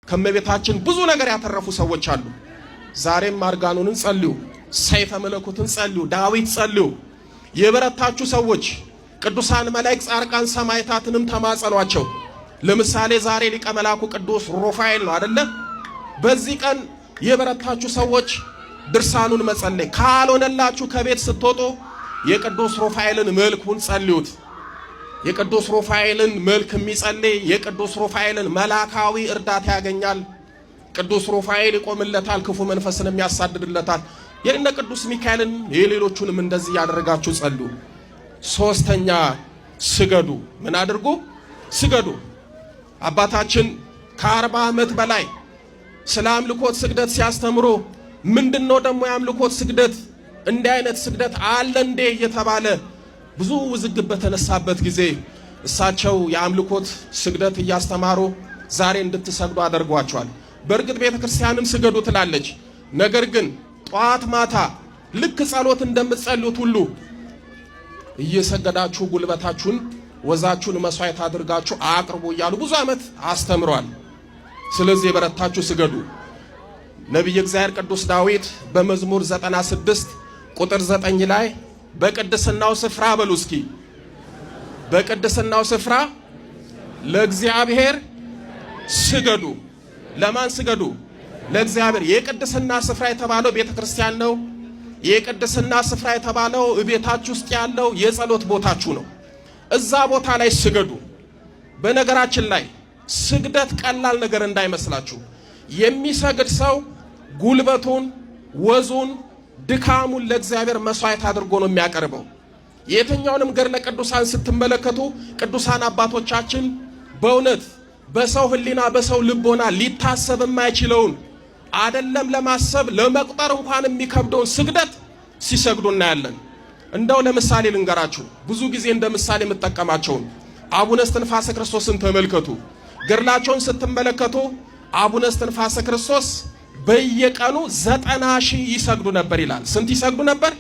ከመቤታችን ብዙ ነገር ያተረፉ ሰዎች አሉ። ዛሬም አርጋኑንን ጸልዩ፣ ሰይፈ መለኮትን ጸልዩ፣ ዳዊት ጸልዩ። የበረታችሁ ሰዎች ቅዱሳን መላእክት፣ ጻድቃን፣ ሰማዕታትንም ተማጸኗቸው። ለምሳሌ ዛሬ ሊቀ መላኩ ቅዱስ ሩፋኤል ነው አይደለ? በዚህ ቀን የበረታችሁ ሰዎች ድርሳኑን መጸለይ ካልሆነላችሁ ከቤት ስትወጡ የቅዱስ ሩፋኤልን መልኩን ጸልዩት። የቅዱስ ሩፋኤልን መልክ የሚጸልይ የቅዱስ ሩፋኤልን መላካዊ እርዳታ ያገኛል። ቅዱስ ሩፋኤል ይቆምለታል፣ ክፉ መንፈስንም ያሳድድለታል። የእነ ቅዱስ ሚካኤልን የሌሎቹንም እንደዚህ ያደረጋችሁ ጸልዩ። ሶስተኛ ስገዱ። ምን አድርጉ? ስገዱ። አባታችን ከ40 ዓመት በላይ ስለ አምልኮት ስግደት ሲያስተምሩ ምንድነው ደግሞ የአምልኮት ስግደት እንዲህ አይነት ስግደት አለ እንዴ እየተባለ ብዙ ውዝግብ በተነሳበት ጊዜ እሳቸው የአምልኮት ስግደት እያስተማሩ ዛሬ እንድትሰግዱ አድርጓቸዋል። በእርግጥ ቤተክርስቲያንም ስገዱ ትላለች። ነገር ግን ጧት ማታ ልክ ጸሎት እንደምትጸልዩት ሁሉ እየሰገዳችሁ ጉልበታችሁን ወዛችሁን መስዋዕት አድርጋችሁ አቅርቡ እያሉ ብዙ ዓመት አስተምሯል። ስለዚህ የበረታችሁ ስገዱ። ነቢየ እግዚአብሔር ቅዱስ ዳዊት በመዝሙር 96 ቁጥር 9 ላይ በቅድስናው ስፍራ በሉ እስኪ፣ በቅድስናው ስፍራ ለእግዚአብሔር ስገዱ። ለማን ስገዱ? ለእግዚአብሔር። የቅድስና ስፍራ የተባለው ቤተክርስቲያን ነው። የቅድስና ስፍራ የተባለው ቤታችሁ ውስጥ ያለው የጸሎት ቦታችሁ ነው። እዛ ቦታ ላይ ስገዱ። በነገራችን ላይ ስግደት ቀላል ነገር እንዳይመስላችሁ። የሚሰግድ ሰው ጉልበቱን፣ ወዙን፣ ድካሙን ለእግዚአብሔር መስዋዕት አድርጎ ነው የሚያቀርበው። የትኛውንም ገድለ ቅዱሳን ስትመለከቱ ቅዱሳን አባቶቻችን በእውነት በሰው ሕሊና በሰው ልቦና ሊታሰብ የማይችለውን አይደለም ለማሰብ ለመቁጠር እንኳን የሚከብደውን ስግደት ሲሰግዱ እናያለን። እንደው ለምሳሌ ልንገራችሁ፣ ብዙ ጊዜ እንደ ምሳሌ የምጠቀማቸውን አቡነ እስትንፋሰ ክርስቶስን ተመልከቱ። ገድላቸውን ስትመለከቱ አቡነ እስትንፋሰ ክርስቶስ በየቀኑ 90,000 ይሰግዱ ነበር ይላል። ስንት ይሰግዱ ነበር?